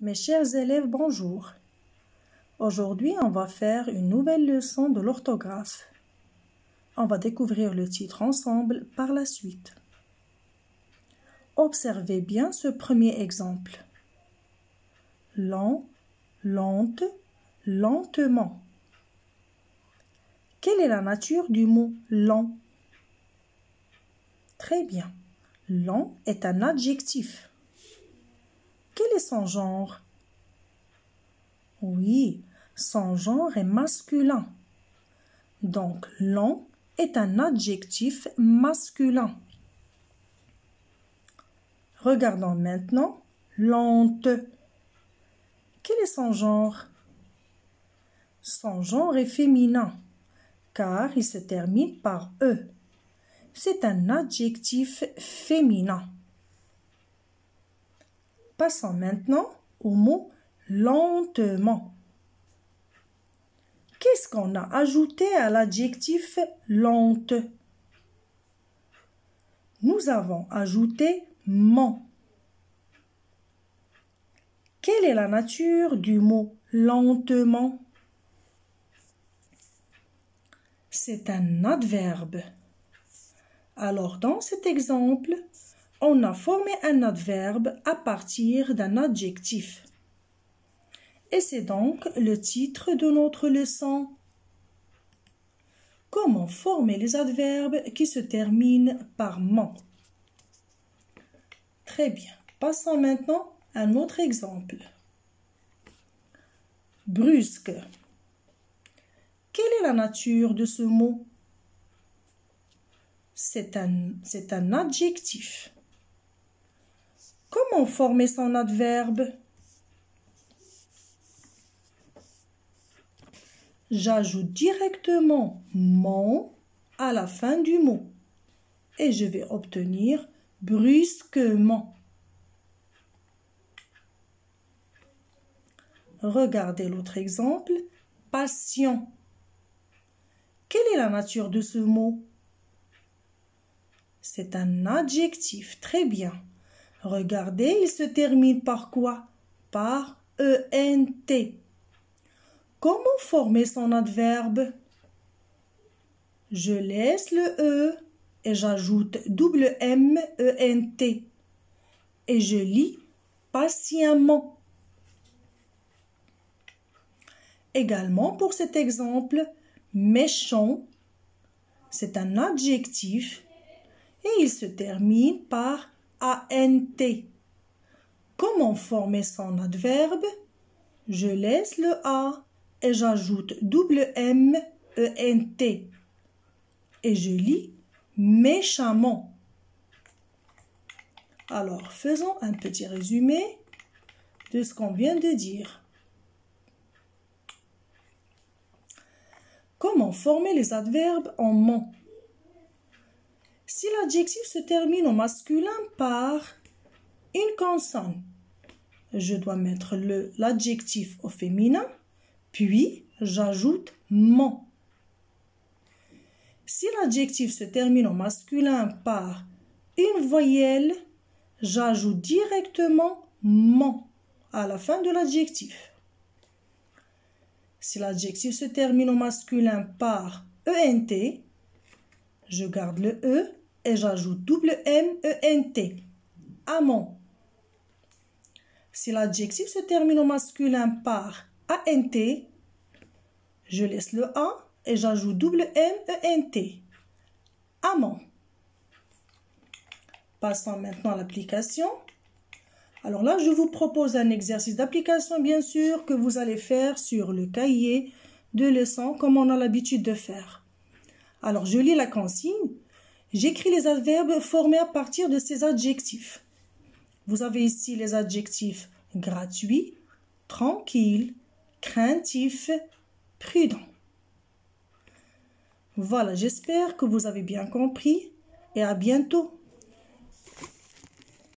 Mes chers élèves, bonjour. Aujourd'hui, on va faire une nouvelle leçon de l'orthographe. On va découvrir le titre ensemble par la suite. Observez bien ce premier exemple. Lent, lente, lentement. Quelle est la nature du mot lent? Très bien. Lent est un adjectif. Quel est son genre? Oui, son genre est masculin. Donc, lent est un adjectif masculin. Regardons maintenant lente. Quel est son genre? Son genre est féminin, car il se termine par E. C'est un adjectif féminin. Passons maintenant au mot lentement. Qu'est-ce qu'on a ajouté à l'adjectif lente? Nous avons ajouté ment. Quelle est la nature du mot lentement? C'est un adverbe. Alors, dans cet exemple, on a formé un adverbe à partir d'un adjectif. Et c'est donc le titre de notre leçon. Comment former les adverbes qui se terminent par ment? Très bien. Passons maintenant à un autre exemple. Brusque. Quelle est la nature de ce mot? C'est un adjectif. Comment former son adverbe? J'ajoute directement ment à la fin du mot et je vais obtenir brusquement. Regardez l'autre exemple, patient. Quelle est la nature de ce mot? C'est un adjectif, très bien. Regardez, il se termine par quoi? Par ENT. Comment former son adverbe? Je laisse le E et j'ajoute double M, ENT. Et je lis patiemment. Également pour cet exemple, méchant, c'est un adjectif et il se termine par ANT. Comment former son adverbe? Je laisse le A et j'ajoute double M, ENT. Et je lis méchamment. Alors, faisons un petit résumé de ce qu'on vient de dire. Comment former les adverbes en ment? Si l'adjectif se termine au masculin par une consonne, je dois mettre l'adjectif au féminin, puis j'ajoute ment. Si l'adjectif se termine au masculin par une voyelle, j'ajoute directement ment à la fin de l'adjectif. Si l'adjectif se termine au masculin par ENT, je garde le E et j'ajoute double M, ENT. Amant. Si l'adjectif se termine au masculin par ANT, je laisse le A et j'ajoute double M, ENT. Amant. Passons maintenant à l'application. Alors là, je vous propose un exercice d'application, bien sûr, que vous allez faire sur le cahier de leçon, comme on a l'habitude de faire. Alors, je lis la consigne. J'écris les adverbes formés à partir de ces adjectifs. Vous avez ici les adjectifs gratuit, tranquille, craintif, prudent. Voilà, j'espère que vous avez bien compris et à bientôt.